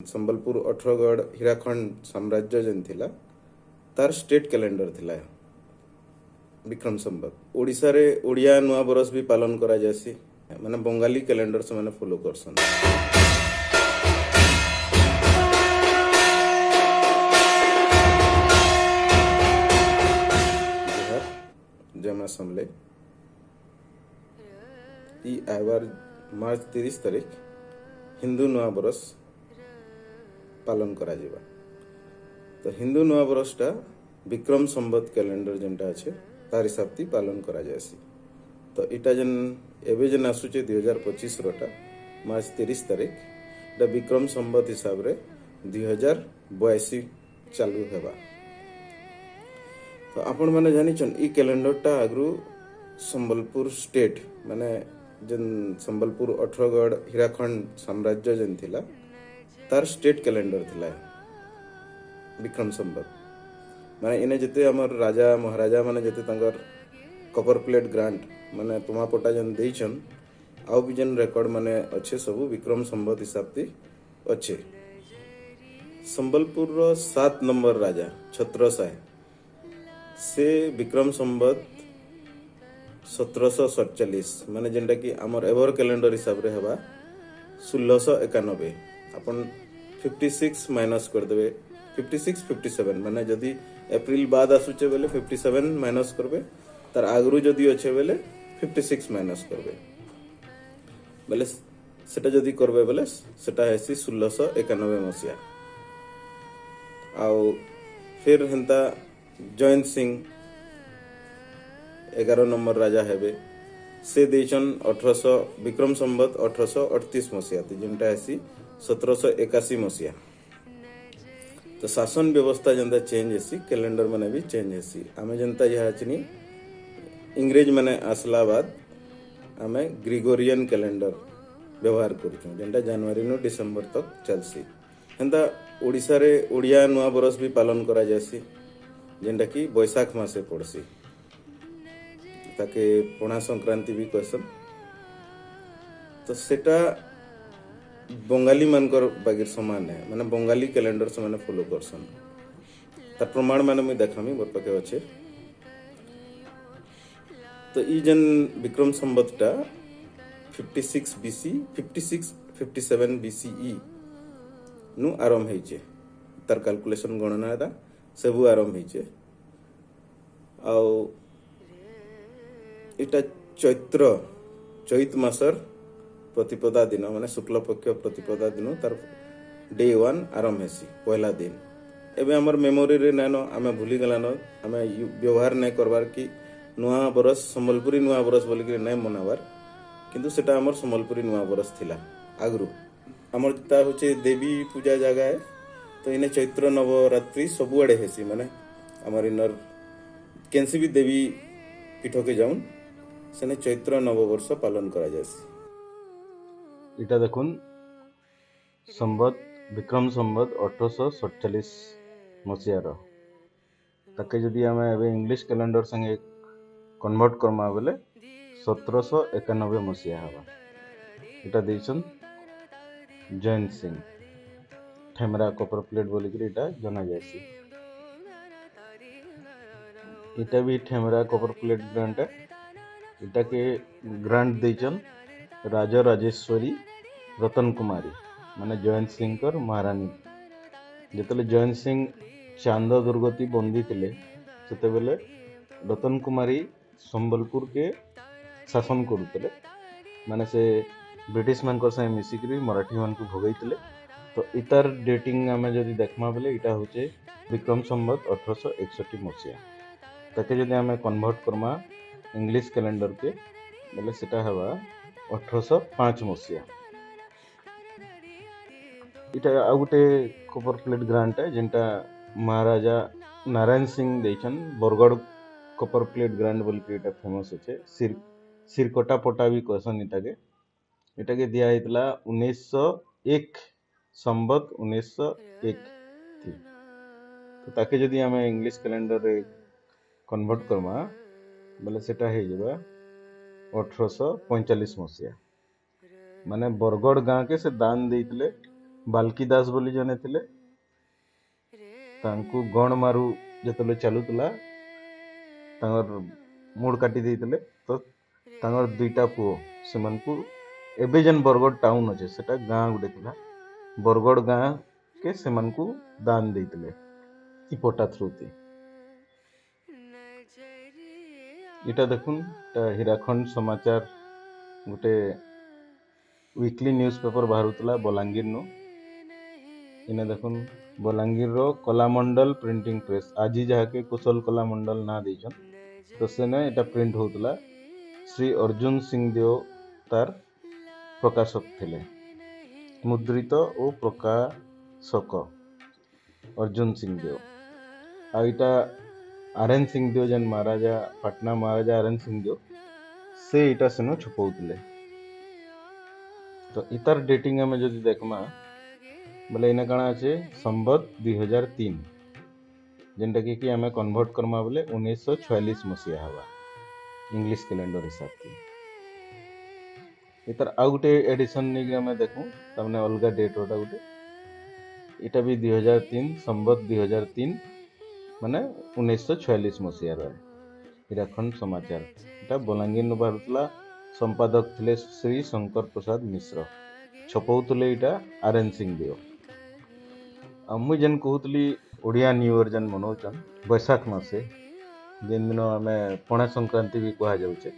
संबलपुर अठरगढ़ हीराखंड साम्राज्य जेन थिला तार स्टेट कैलेंडर थिला विक्रम संबत ओडिशा रे ओडिया नुआ बरस भी पालन करा जासी माने बंगाली कैलेंडर से माने फॉलो करसन। जय मां समले ई आइबार मार्च 30 तारीख हिंदू नुआ बरस पालन करा जीवा। तो हिंदू नुआ बरसटा विक्रम संबत कैलेंडर जेनटा अच्छे तार हिसाब ती पालन करा जासी। तो इटा जेन एबे जेन आसुचे 2025 रोटा मार्च 30 तारीख इटा विक्रम संबत हिसाब रे 2082 चालू हेबा। तो आपण माने जानी छन ई कैलेंडरटा आगु संबलपुर स्टेट माने जेन संबलपुर अठरगढ़ हीराखंड साम्राज्य जेन थिला तार स्टेट कैलेंडर थिला विक्रम संबत माने इने जते हमर राजा महाराजा माने जते तंगर कपर प्लेट ग्रांट माने तुमा पटा जन देइछन आउ भी जन रिकॉर्ड माने अच्छे सब विक्रम संबत हिसाब ती अच्छे। संबलपुर रो 7 नंबर राजा छत्रसाय से विक्रम संबत 1747 माने जेनटा कि हमर एवर कैलेंडर हिसाब रे हेबा 1691 अपन 56 माइनस कर देबे 56 57 माने जदी अप्रैल बाद आसुचे बेले 57 माइनस करबे तार आगरु जदी अच्छे बेले 56 माइनस करबे बेले सेटा जदी करबे बेले सेटा हेसी 1691 मसिया। आउ फिर हेंता जयंत सिंह 11 नंबर राजा हेबे से देचन 1800 विक्रम संबत 1838 मसिया जेनटा हेसी 1781 मसिया। तो शासन व्यवस्था जनता चेंज हेसी कैलेंडर माने भी चेंज हेसी आमे जनता यहा चनी इंग्रेज माने आसला बाद आमे ग्रेगोरियन कैलेंडर व्यवहार करछु जेनटा जनवरी नो डिसेंबर तक चलसी। हेंता ओडिसा रे ओडिया नुआ बरस भी पालन करा जासी जेनटा कि बैसाख मासे पड़सी ताके पणा संक्रांति भी कहसन। तो सेटा बंगाली मानकर बागिर समान है माने बंगाली कैलेंडर से माने फॉलो करसन तार प्रमाण माने मैं देखामी मोर पाखे अच्छे। तो ई जन विक्रम संबतटा 56 बीसी 56 57 बीसीई नु आरंभ हेचे तार कैलकुलेशन गणना दा सबु आरंभ हेचे। आउ इटा चैत मासर प्रतिपदा दिन माने शुक्ल पक्ष प्रतिपदा दिन तार डे 1 आरंभ हेसी पहला दिन। एबे हमर मेमोरी रे नानो आमे भूली गलान आमे व्यवहार नै करबार कि नुआ बरस संबलपुरी नुआ बरस बोली कि नै मनाबार किंतु सेटा हमर संबलपुरी नुआ बरस थिला आगरु। हमर ता होचे देवी पूजा जगह है तो इने चैत्र नवरात्रि सबु आडे हेसी माने हमर इनर केनसी भी देवी पीठ के जाउन सेने चैत्र नववर्ष पालन करा जासी। इटा देखुन संबत विक्रम संबत 1847 मसीहार ताके जदि आमे एबे इंग्लिश कैलेंडर संगे कन्वर्ट करमा बेले 1791 मसीहा हवा। इटा देछन जयंत सिंह ठेमरा कपर प्लेट बोली कि इटा जना जासी। इटा भी ठेमरा कपर प्लेट ग्रांट इटा के ग्रांट देछन राजा राजेश्वरी रतन कुमारी माने जयंत सिंह कर महारानी जेतले जयंत सिंह चांद दुर्गति बंदी थिले सेते बेले रतन कुमारी संबलपुर के शासन करुतले माने से ब्रिटिश मानकर संगे मिसिकरी मराठी मान को भोगैतले। तो इतार डेटिंग आमे जदि देखमा बेले इटा होचे विक्रम संबत 1861 मसिया ताके जदि आमे कन्वर्ट करमा इंग्लिश कैलेंडर के बेले सेटा हवा 1805 मसिया। इटा आ गुटे कपर प्लेट ग्रांट है जेनटा महाराजा नारायण सिंह देछन बरगढ़ कपर प्लेट ग्रांट बोल के इटा फेमस है सिरकोटा पटा भी कहसन इटा के दिया हितला 1901 संबत 1901 थी। तो ताके जदि हमें इंग्लिश कैलेंडर रे कन्वर्ट करमा बोले सेटा हे जबा 1845 मसिया माने बरगढ़ गाँ के से दान देइतले ବାଲ୍କି ଦାସ ବୋଲି ଜଣେ ଥିଲେ, ତାଙ୍କୁ ଗଣ ମାରୁ ଯେତେବେଳେ ଚାଲୁଥିଲା ତାଙ୍କର ମୁଡ କାଟି ଦେଇଥିଲେ। ତ ତାଙ୍କର ଦୁଇଟା ପୁଅ ସେମାନଙ୍କୁ ଏବେ ଯେନ୍ ବରଗଡ଼ ଟାଉନ୍ ଅଛେ ସେଟା ଗାଁ ଗୋଟେ ଥିଲା, ବରଗଡ଼ ଗାଁ କେ ସେମାନଙ୍କୁ ଦାନ ଦେଇଥିଲେ ଇ ପଟା ଥ୍ରୁତି। ଇଟା ଦେଖୁନ୍ ଟା ହୀରାଖଣ୍ଡ ସମାଚାର ଗୋଟେ ୱିକଲି ନ୍ୟୁଜ पेपर ବାହାରୁଥିଲା ବଲାଙ୍ଗୀରନୁ। ଇନେ ଦେଖୁନ୍ ବଲାଙ୍ଗୀରର କଲାମଣ୍ଡଲ ପ୍ରିଣ୍ଟିଂ ପ୍ରେସ୍, ଆଜି ଯାହାକେ କୁଶଲ କଲାମଣ୍ଡଲ ନା ଦେଇଛନ୍, ତ ସେନେ ଏଟା ପ୍ରିଣ୍ଟ ହଉଥିଲା। ଶ୍ରୀ ଅର୍ଜୁନ ସିଂ ଦେଓ ତାର ପ୍ରକାଶକ ଥିଲେ, ମୁଦ୍ରିତ ଓ ପ୍ରକାଶକ ଅର୍ଜୁନ ସିଂ ଦେଓ। ଆଉ ଇଟା ଆର୍ଏନ୍ ସିଂ ଦେଓ ଯେନ୍ ମହାରାଜା ପାଟନା ମହାରାଜା ଆର୍ଏନ୍ ସିଂ ଦେଓ ସେ ଇଟା ସେନ ଛପଉଥିଲେ। ତ ଇତାର ଡେଟିଂ ଆମେ ଯଦି ଦେଖମା ବୋଲେ ଇନେ କାଣା ଅଛି ସମ୍ବତ 2003, ଯେନ୍ଟା କି ଆମେ କନଭର୍ଟ କରମା ବୋଲେ 1946 ମସିହା ହବା इंग्लिश कैलेंडर हिसाब से। इतर आउ गुटे एडिशन नहीं आम देखूँ तमने अलग डेट रोटा गुटे इटा भी 2003 संबत 2003 माने 1946 मसीह हीराखंड समाचार। इटा बलांगीर नु बाहरुतला, संपादक थे श्री शंकर प्रसाद मिश्र, छपौले इटा आर्एन सिंह देव। मुझे जेन कहूली ओडिया न्यू ईयर जेन मनाउछन बैसाख मासे जेन दिन आम पणा संक्रांति भी कह जाऊे,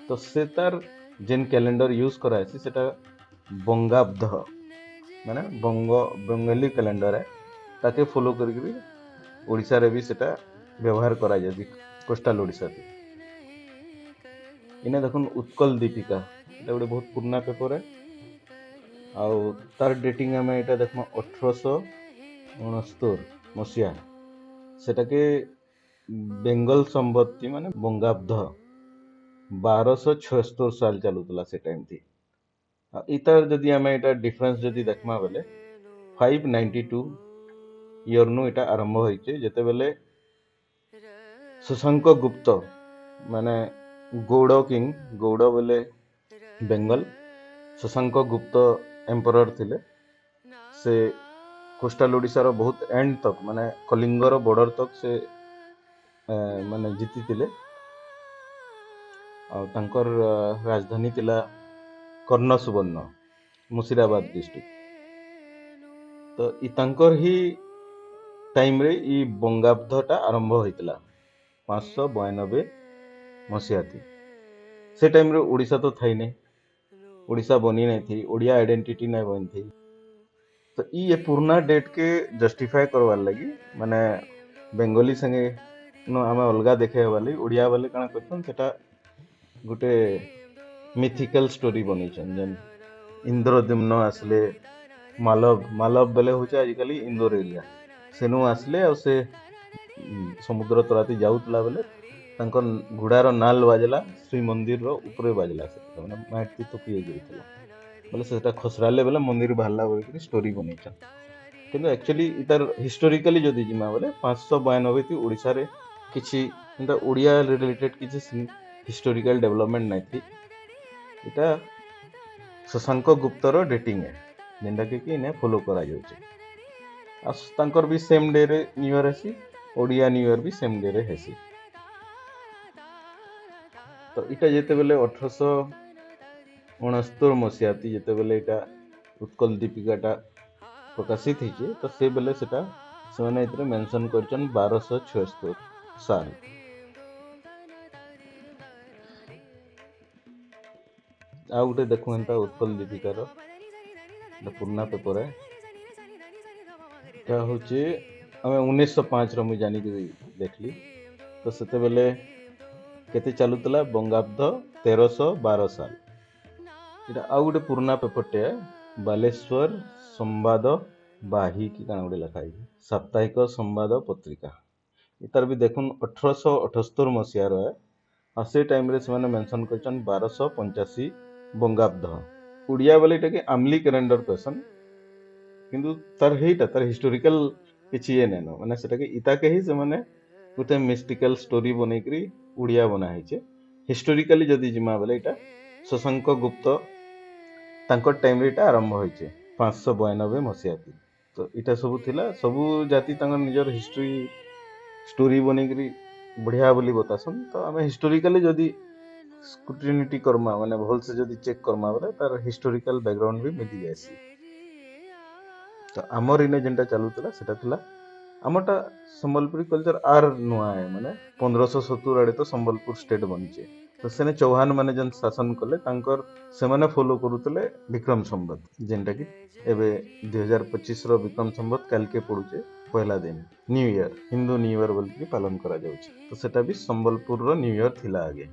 तो से तार जेन कैलेंडर यूज करासी सेटा बंगाब्ध माने बंगाली कैलेंडर है, ताके फॉलो करके ओडिशा रे भी सेटा व्यवहार करा जाए कोस्टल ओडिशा से। इने देखुन उत्कल दीपिका एटा गोटे बहुत पुराना पेपर है। आउ तार डेटिंग आम एटा देखमा 1869 मसीहा, सेटा के बेंगल संबत्ति माने बंगाब्ध 1276 साल चलुला से टाइम थी। इतार जदि आम एटा डिफरेंस जदि देखमा बेले 592 ईयर नु एटा आरंभ होइचे, जेते बेले शशांक गुप्त माने गौड़ किंग, गौड़ बेले बेंगल, शशांक गुप्त एम्परर थिले। से कोस्टल ओडिशा रो बहुत एंड तक माने कलिंगर बॉर्डर तक से माने जीती थिले। और तांकर राजधानी थिला कर्ण सुवर्ण मुर्शिदाबाद डिस्ट्रिक्ट। तो इ तांकर ही टाइम रे इ बंगाब्धटा आरंभ होइतला 592 मसीहा थी। से टाइम रे ओडिशा तो थाई नहीं, ओडिशा बनी नहीं थी, ओडिया आइडेंटिटी नहीं बनी थी। तो ये पुराना डेट के जस्टिफाई करवार लगी माने बेंगली संगे नो आम अलगा देखे वाली ओडिया वाले काना करछन सेटा गुटे मिथिकल स्टोरी बनीछन। जेन इंद्रद्युम्न आसले मालव बेले होचे आजिकली इंदोर एरिया सेनु आसले और से समुद्र तराती जाउतला बेले तांकर घोड़ार नाल बाजला श्री मंदिर रो ऊपर बाजला, से माने माटी तो पिए गेलथला बोले सेटा खसराले बेले मंदिर बाहरला बोली स्टोरी बनीछन। किंतु एक्चुअली इतार हिस्टोरिकली जदि जिमा बोले 592 थी ओडिशा रे किछि इंता ओडिया रिलेटेड किछि हिस्टोरिकल डेवलपमेंट नहीं थी। इटा शशांक गुप्तर डेटिंग है जेनटा कि इने फॉलो करा जाउचे। आ तांकर भी सेम डे रे न्यू ईयर हेसी, ओडिया न्यू ईयर भी सेम डे रे हेसी। तो इटा जेते बेले 1869 मसीहा थी जेते बेले इटा उत्कल दीपिकाटा प्रकाशित होइचे, तो से बेले सेटा सेमाने इतरे मेंशन करछन 1276 साल। आ गुटे देखु एंता उत्कल दीपिकार पुराना पेपर है, क्या होचे हमें 1905 रो मुई जानी कि देखली। तो सेते बेले केते चालुतला बंगाब्ध 1312 साल। इटा आ गुटे पुराना पेपरटे बालेश्वर संवाद बाही की काना गुटे लिखा है साप्ताहिक संवाद पत्रिका। इतार भी देखुन 1878 मसीहा रो है। आ से टाइम रे से मेंशन करछन 1285 बंगाब्ध। उड़िया वाले इटा के आमली कैलेंडर कहसन, किंतु तार हेटा तार हिस्टोरिकल किछि ए नेनो माने सेटा के इता के ही से माने गुटे मिस्टिकल स्टोरी बनेकरी उड़िया बना हैचे। हिस्टोरिकली जदि जिमा बेले इटा शशांक गुप्त तांकर टाइम रे इटा आरंभ होइचे। 592 मसीहा थी। तो इटा सब थिला सबू जाति तांकर निजर हिस्ट्री स्टोरी बनेकरी बढ़िया बोली बतासन। तो आम हिस्टोरिकाली जदि स्क्रुटिनिटी करमा माने भल से जदि चेक करमा बोले तार हिस्टोरिकल बैकग्राउंड भी मिली जाएसी। तो आमर इने जेनटा चलुतला सेटा थिला आमटा संबलपुरी कल्चर आर नुआ है माने 1570 आड़े तो संबलपुर स्टेट बनिचे। तो सेने चौहान माने जन शासन कले तांकर सेमाने फॉलो करुतले विक्रम संवत जेनटा कि एबे 2025 रो विक्रम संवत काल के पड़ुचे पहला दिन new year Hindu new year बोल के पालन करा जाउचे। तो सेटा भी संबलपुर रो न्यू ईयर थिला आगे।